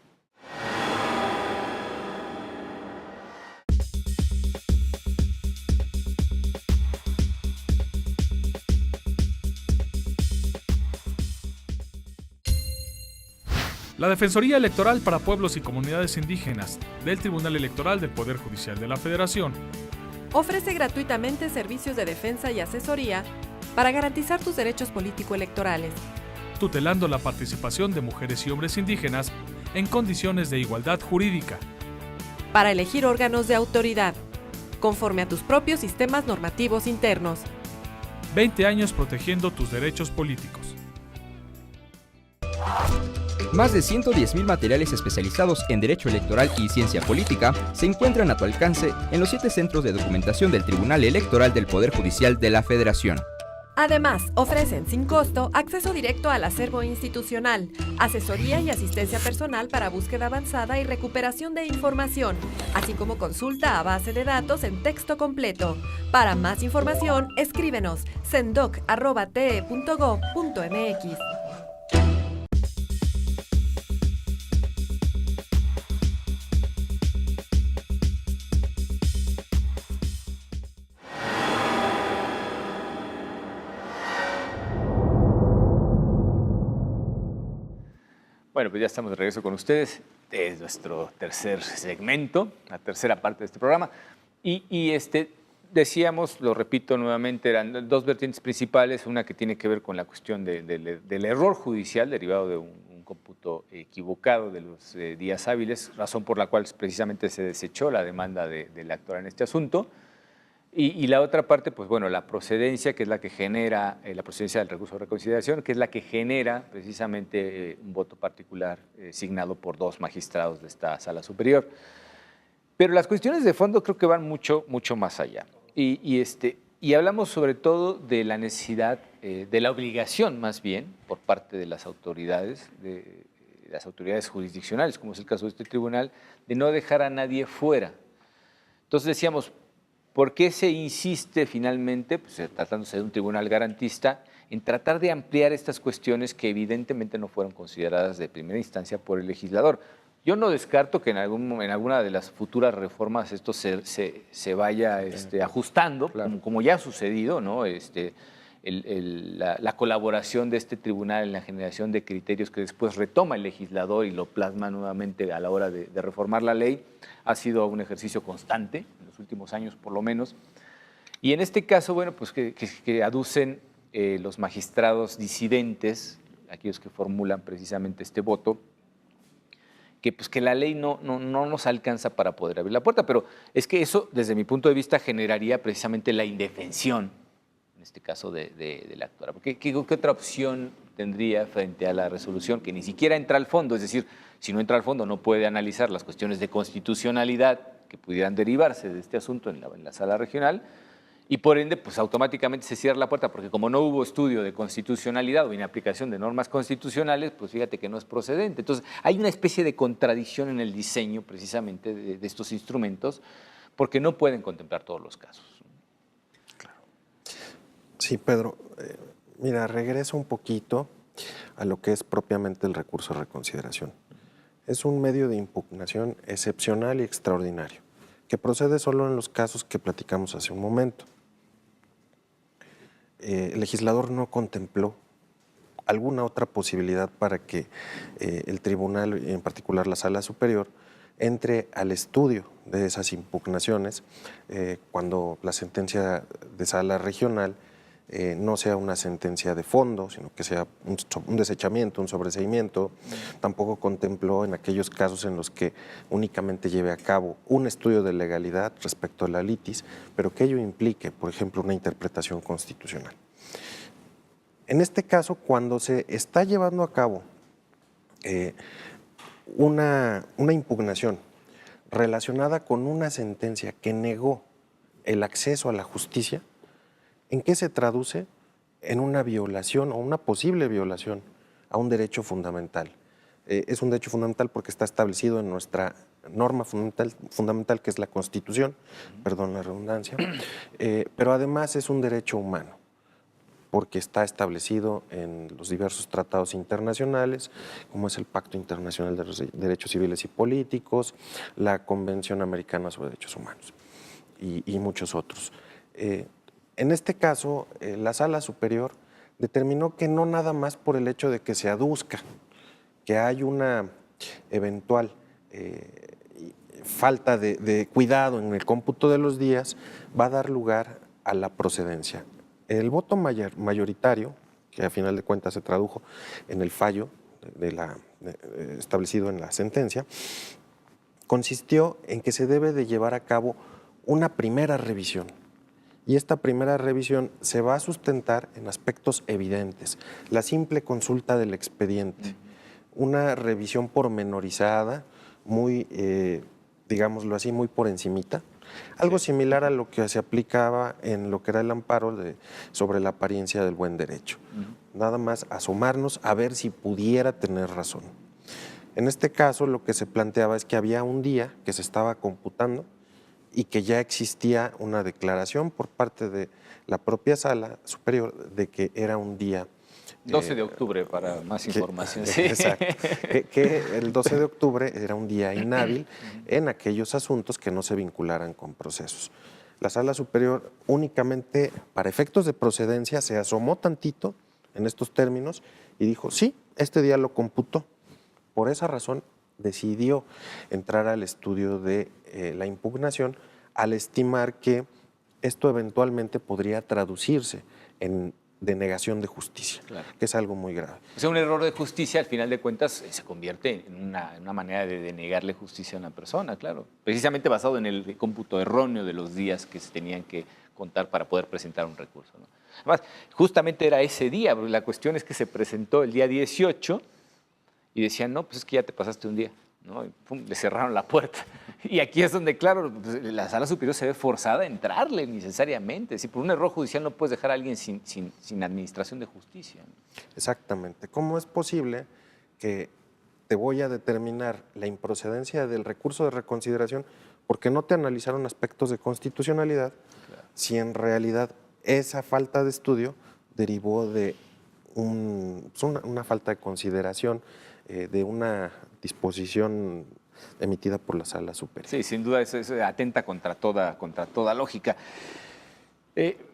La Defensoría Electoral para Pueblos y Comunidades Indígenas del Tribunal Electoral del Poder Judicial de la Federación ofrece gratuitamente servicios de defensa y asesoría para garantizar tus derechos político-electorales, tutelando la participación de mujeres y hombres indígenas en condiciones de igualdad jurídica, para elegir órganos de autoridad, conforme a tus propios sistemas normativos internos. 20 años protegiendo tus derechos políticos. Más de 110.000 materiales especializados en Derecho Electoral y Ciencia Política se encuentran a tu alcance en los 7 centros de documentación del Tribunal Electoral del Poder Judicial de la Federación. Además, ofrecen sin costo acceso directo al acervo institucional, asesoría y asistencia personal para búsqueda avanzada y recuperación de información, así como consulta a base de datos en texto completo. Para más información, escríbenos sendoc@te.gov.mx. Bueno, pues ya estamos de regreso con ustedes. Es nuestro tercer segmento, la tercera parte de este programa. Y decíamos, lo repito nuevamente, eran dos vertientes principales. Una que tiene que ver con la cuestión del error judicial derivado de un cómputo equivocado de los días hábiles, razón por la cual precisamente se desechó la demanda del actor en este asunto. Y la otra parte, pues bueno, la procedencia, que es la que genera, la procedencia del recurso de reconsideración, que es la que genera precisamente un voto particular signado por 2 magistrados de esta sala superior. Pero las cuestiones de fondo creo que van mucho más allá. Y hablamos sobre todo de la necesidad, de la obligación más bien, por parte de las autoridades jurisdiccionales, como es el caso de este tribunal, de no dejar a nadie fuera. Entonces decíamos, ¿por qué se insiste finalmente, pues, tratándose de un tribunal garantista, en tratar de ampliar estas cuestiones que evidentemente no fueron consideradas de primera instancia por el legislador? Yo no descarto que en alguna de las futuras reformas esto se vaya ajustando, claro, como ya ha sucedido, ¿no? La colaboración de este tribunal en la generación de criterios que después retoma el legislador y lo plasma nuevamente a la hora de reformar la ley, ha sido un ejercicio constante, en los últimos años por lo menos. Y en este caso, bueno, pues que aducen los magistrados disidentes, aquellos que formulan precisamente este voto, que la ley no nos alcanza para poder abrir la puerta, pero es que eso, desde mi punto de vista, generaría precisamente la indefensión, en este caso de la actora. ¿Qué otra opción tendría frente a la resolución que ni siquiera entra al fondo? Es decir, si no entra al fondo no puede analizar las cuestiones de constitucionalidad que pudieran derivarse de este asunto en la sala regional, Y por ende, pues automáticamente se cierra la puerta, porque como no hubo estudio de constitucionalidad o inaplicación de normas constitucionales, pues fíjate que no es procedente. Entonces, hay una especie de contradicción en el diseño precisamente de estos instrumentos, porque no pueden contemplar todos los casos. Sí, Pedro. Mira, regreso un poquito a lo que es propiamente el recurso de reconsideración. Es un medio de impugnación excepcional y extraordinario, que procede solo en los casos que platicamos hace un momento. El legislador no contempló alguna otra posibilidad para que el tribunal, en particular la Sala Superior, entre al estudio de esas impugnaciones cuando la sentencia de sala regional no sea una sentencia de fondo, sino que sea un desechamiento, un sobreseimiento. Tampoco contempló en aquellos casos en los que únicamente lleve a cabo un estudio de legalidad respecto a la litis, pero que ello implique, por ejemplo, una interpretación constitucional. En este caso, cuando se está llevando a cabo una impugnación relacionada con una sentencia que negó el acceso a la justicia, ¿en qué se traduce? En una violación o una posible violación a un derecho fundamental. Es un derecho fundamental porque está establecido en nuestra norma fundamental que es la Constitución, perdón la redundancia, pero además es un derecho humano porque está establecido en los diversos tratados internacionales, como es el Pacto Internacional de los Derechos Civiles y Políticos, la Convención Americana sobre Derechos Humanos y muchos otros. En este caso, la Sala Superior determinó que no nada más por el hecho de que se aduzca que hay una eventual falta de cuidado en el cómputo de los días va a dar lugar a la procedencia. El voto mayoritario, que a final de cuentas se tradujo en el fallo establecido en la sentencia, consistió en que se debe de llevar a cabo una primera revisión. Y esta primera revisión se va a sustentar en aspectos evidentes. La simple consulta del expediente, una revisión pormenorizada, muy, digámoslo así, muy por encimita. Algo similar a lo que se aplicaba en lo que era el amparo sobre la apariencia del buen derecho. Nada más asomarnos a ver si pudiera tener razón. En este caso, lo que se planteaba es que había un día que se estaba computando y que ya existía una declaración por parte de la propia Sala Superior de que era un día 12 de octubre para más información. Sí. Exacto. Que el 12 de octubre era un día inhábil en aquellos asuntos que no se vincularan con procesos. La Sala Superior únicamente para efectos de procedencia se asomó tantito en estos términos y dijo, sí, este día lo computó. Por esa razón decidió entrar al estudio de la impugnación al estimar que esto eventualmente podría traducirse en denegación de justicia, claro, que es algo muy grave. O sea, un error de justicia, al final de cuentas, se convierte en una manera de denegarle justicia a una persona, claro. Precisamente basado en el cómputo erróneo de los días que se tenían que contar para poder presentar un recurso, ¿no? Además, justamente era ese día, porque la cuestión es que se presentó el día 18 y decían, no, pues es que ya te pasaste un día, ¿no? Y pum, le cerraron la puerta. Y aquí es donde, claro, pues, la Sala Superior se ve forzada a entrarle necesariamente. Si por un error judicial no puedes dejar a alguien sin administración de justicia, ¿no? Exactamente. ¿Cómo es posible que te voy a determinar la improcedencia del recurso de reconsideración porque no te analizaron aspectos de constitucionalidad, claro, si en realidad esa falta de estudio derivó de una falta de consideración de una disposición emitida por la Sala Superior? Sí, sin duda eso atenta contra toda lógica.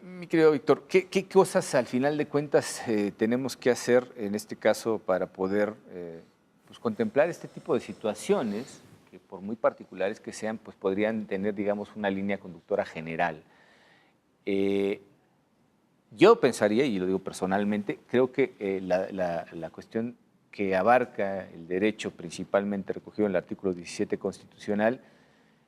Mi querido Víctor, ¿qué cosas al final de cuentas tenemos que hacer en este caso para poder pues, contemplar este tipo de situaciones que por muy particulares que sean, pues podrían tener, digamos, una línea conductora general? Yo pensaría, y lo digo personalmente, creo que la cuestión que abarca el derecho principalmente recogido en el artículo 17 constitucional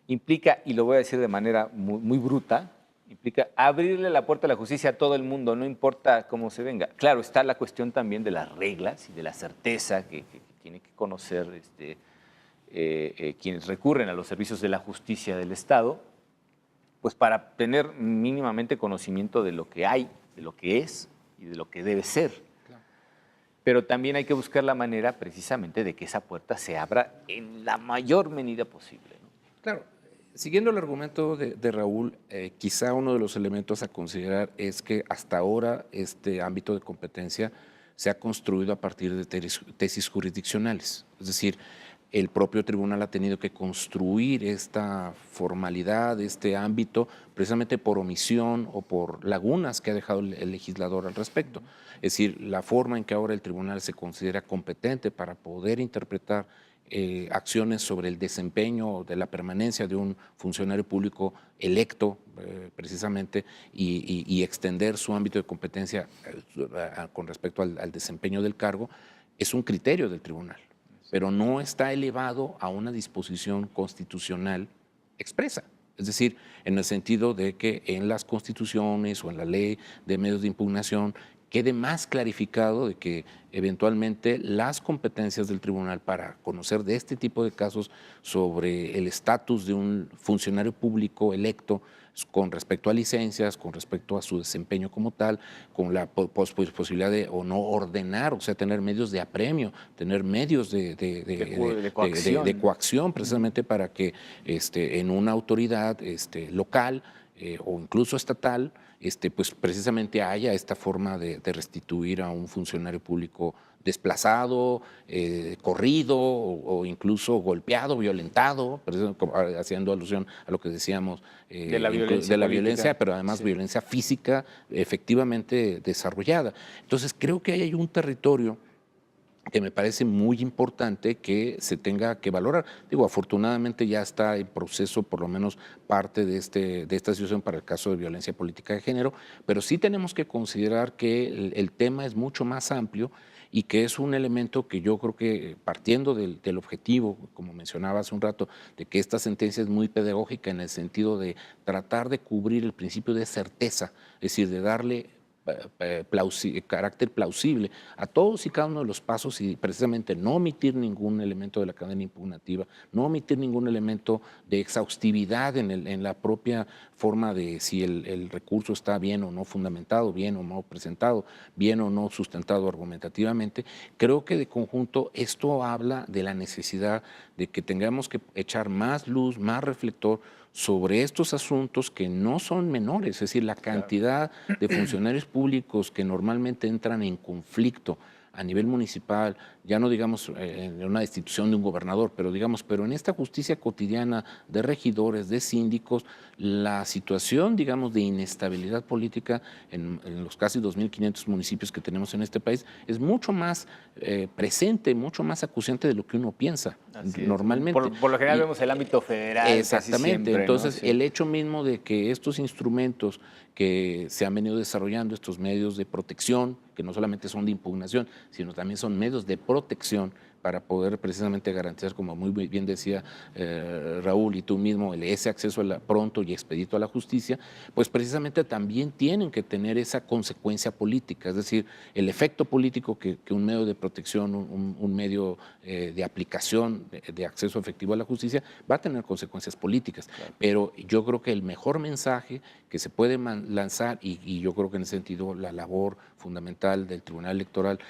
implica, y lo voy a decir de manera muy bruta, implica abrirle la puerta a la justicia a todo el mundo, no importa cómo se venga. Claro, está la cuestión también de las reglas y de la certeza que tienen que conocer quienes recurren a los servicios de la justicia del Estado, pues para tener mínimamente conocimiento de lo que hay, de lo que es y de lo que debe ser. Claro. Pero también hay que buscar la manera precisamente de que esa puerta se abra en la mayor medida posible, ¿no? Claro, siguiendo el argumento de Raúl, quizá uno de los elementos a considerar es que hasta ahora este ámbito de competencia se ha construido a partir de tesis jurisdiccionales, es decir, el propio tribunal ha tenido que construir esta formalidad, este ámbito, precisamente por omisión o por lagunas que ha dejado el legislador al respecto. Es decir, la forma en que ahora el tribunal se considera competente para poder interpretar acciones sobre el desempeño de la permanencia de un funcionario público electo, precisamente, y extender su ámbito de competencia con respecto al desempeño del cargo, es un criterio del tribunal, pero no está elevado a una disposición constitucional expresa. Es decir, en el sentido de que en las constituciones o en la ley de medios de impugnación quede más clarificado de que eventualmente las competencias del tribunal para conocer de este tipo de casos sobre el estatus de un funcionario público electo con respecto a licencias, con respecto a su desempeño como tal, con la posibilidad de o no ordenar, o sea, tener medios de apremio, tener medios de coacción, precisamente para que en una autoridad local o incluso estatal, pues precisamente haya esta forma de restituir a un funcionario público desplazado, corrido o incluso golpeado, violentado, haciendo alusión a lo que decíamos de la violencia, pero además violencia física efectivamente desarrollada. Entonces creo que ahí hay un territorio que me parece muy importante que se tenga que valorar. Digo, afortunadamente ya está en proceso por lo menos parte de esta situación para el caso de violencia política de género, pero sí tenemos que considerar que el tema es mucho más amplio y que es un elemento que yo creo que partiendo del objetivo, como mencionaba hace un rato, de que esta sentencia es muy pedagógica en el sentido de tratar de cubrir el principio de certeza, es decir, de darle carácter plausible a todos y cada uno de los pasos y precisamente no omitir ningún elemento de la cadena impugnativa, no omitir ningún elemento de exhaustividad en la propia forma de si el recurso está bien o no fundamentado, bien o no presentado, bien o no sustentado argumentativamente. Creo que de conjunto esto habla de la necesidad de que tengamos que echar más luz, más reflector sobre estos asuntos que no son menores, es decir, la cantidad de funcionarios públicos que normalmente entran en conflicto a nivel municipal, ya no digamos en una destitución de un gobernador, pero en esta justicia cotidiana de regidores, de síndicos, la situación, digamos, de inestabilidad política en los casi 2.500 municipios que tenemos en este país es mucho más presente, mucho más acuciante de lo que uno piensa normalmente. Por lo general vemos el ámbito federal. Exactamente, Siempre, entonces ¿no? Sí. El hecho mismo de que estos instrumentos que se han venido desarrollando, estos medios de protección, que no solamente son de impugnación, sino también son medios de protección para poder precisamente garantizar, como muy bien decía Raúl y tú mismo, ese acceso pronto y expedito a la justicia, pues precisamente también tienen que tener esa consecuencia política, es decir, el efecto político que un medio de protección, un medio de aplicación de acceso efectivo a la justicia va a tener consecuencias políticas. Claro. Pero yo creo que el mejor mensaje que se puede lanzar, y yo creo que en ese sentido la labor fundamental del Tribunal Electoral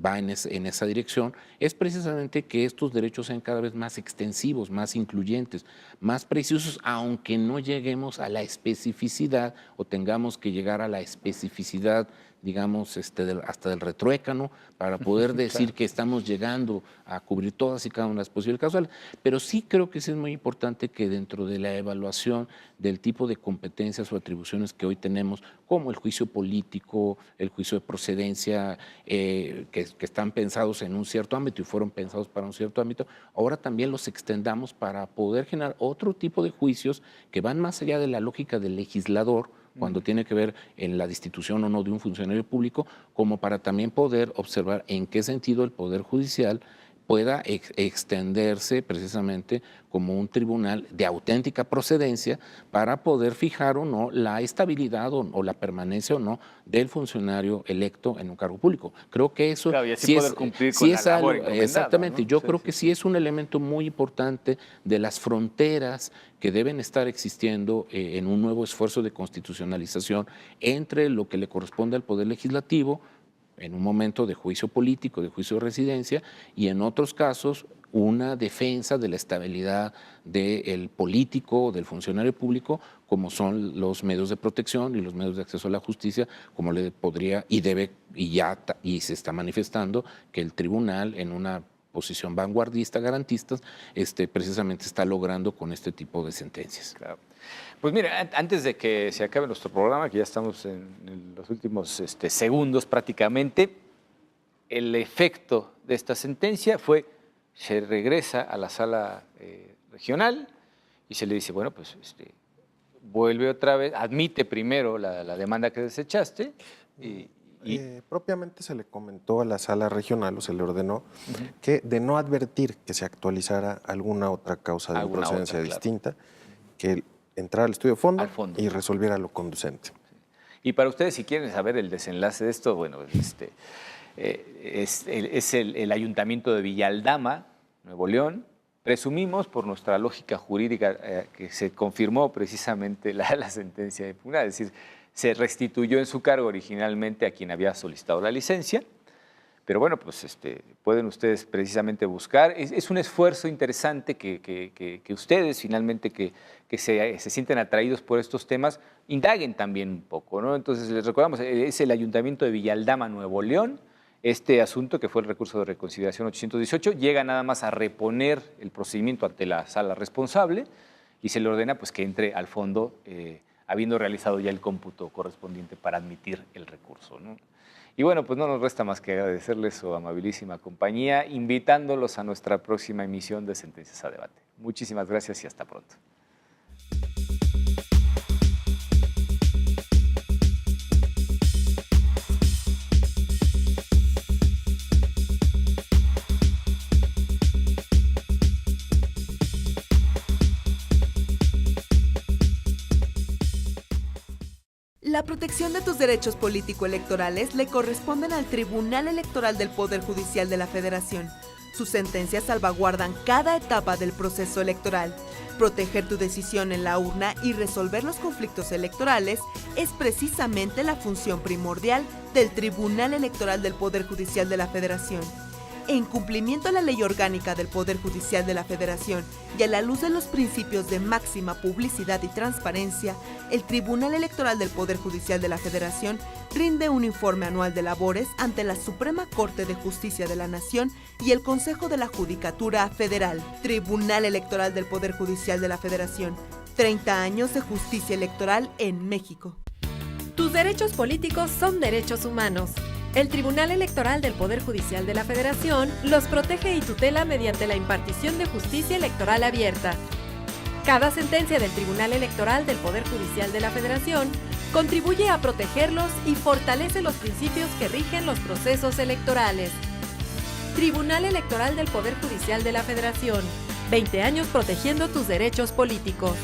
va en esa dirección, es precisamente que estos derechos sean cada vez más extensivos, más incluyentes, más precisos, aunque no lleguemos a la especificidad o tengamos que llegar a la especificidad, digamos, hasta del retruécano, para poder decir claro, que estamos llegando a cubrir todas y cada una de las posibles causales. Pero sí creo que sí es muy importante que dentro de la evaluación del tipo de competencias o atribuciones que hoy tenemos, como el juicio político, el juicio de procedencia, que están pensados en un cierto ámbito y fueron pensados para un cierto ámbito, ahora también los extendamos para poder generar otro tipo de juicios que van más allá de la lógica del legislador, cuando tiene que ver en la destitución o no de un funcionario público, como para también poder observar en qué sentido el Poder Judicial pueda extenderse precisamente como un tribunal de auténtica procedencia para poder fijar o no la estabilidad o la permanencia o no del funcionario electo en un cargo público. Creo que eso Claro, y así sí poder es, cumplir sí con la es labor algo, encomendada, exactamente. ¿no? Yo Sí, creo sí. que sí es un elemento muy importante de las fronteras que deben estar existiendo en un nuevo esfuerzo de constitucionalización entre lo que le corresponde al Poder Legislativo en un momento de juicio político, de juicio de residencia, y en otros casos una defensa de la estabilidad del político, del funcionario público, como son los medios de protección y los medios de acceso a la justicia, como le podría y debe y se está manifestando que el tribunal en una posición vanguardista, garantista, precisamente está logrando con este tipo de sentencias. Claro. Pues mira, antes de que se acabe nuestro programa, que ya estamos en los últimos segundos prácticamente, el efecto de esta sentencia fue, se regresa a la sala regional y se le dice, bueno, pues vuelve otra vez, admite primero la demanda que desechaste y propiamente se le comentó a la sala regional o se le ordenó que de no advertir que se actualizara alguna otra causa de Alguna procedencia otra, claro. distinta, que entrara al estudio de Al fondo. y resolviera lo conducente. Y para ustedes, si quieren saber el desenlace de esto, bueno, es el Ayuntamiento de Villaldama, Nuevo León. Presumimos, por nuestra lógica jurídica, que se confirmó precisamente la sentencia de impugnación, es decir, se restituyó en su cargo originalmente a quien había solicitado la licencia. Pero bueno, pues pueden ustedes precisamente buscar. Es un esfuerzo interesante que ustedes finalmente que se sienten atraídos por estos temas, indaguen también un poco, ¿no? Entonces les recordamos, es el Ayuntamiento de Villaldama, Nuevo León. Este asunto, que fue el recurso de reconsideración 818, llega nada más a reponer el procedimiento ante la sala responsable y se le ordena pues que entre al fondo, habiendo realizado ya el cómputo correspondiente para admitir el recurso, ¿no? Y bueno, pues no nos resta más que agradecerles su amabilísima compañía, invitándolos a nuestra próxima emisión de Sentencias a Debate. Muchísimas gracias y hasta pronto. La protección de tus derechos político-electorales le corresponden al Tribunal Electoral del Poder Judicial de la Federación. Sus sentencias salvaguardan cada etapa del proceso electoral. Proteger tu decisión en la urna y resolver los conflictos electorales es precisamente la función primordial del Tribunal Electoral del Poder Judicial de la Federación. En cumplimiento a la Ley Orgánica del Poder Judicial de la Federación y a la luz de los principios de máxima publicidad y transparencia, el Tribunal Electoral del Poder Judicial de la Federación rinde un informe anual de labores ante la Suprema Corte de Justicia de la Nación y el Consejo de la Judicatura Federal. Tribunal Electoral del Poder Judicial de la Federación. 30 años de justicia electoral en México. Tus derechos políticos son derechos humanos. El Tribunal Electoral del Poder Judicial de la Federación los protege y tutela mediante la impartición de justicia electoral abierta. Cada sentencia del Tribunal Electoral del Poder Judicial de la Federación contribuye a protegerlos y fortalece los principios que rigen los procesos electorales. Tribunal Electoral del Poder Judicial de la Federación. 20 años protegiendo tus derechos políticos.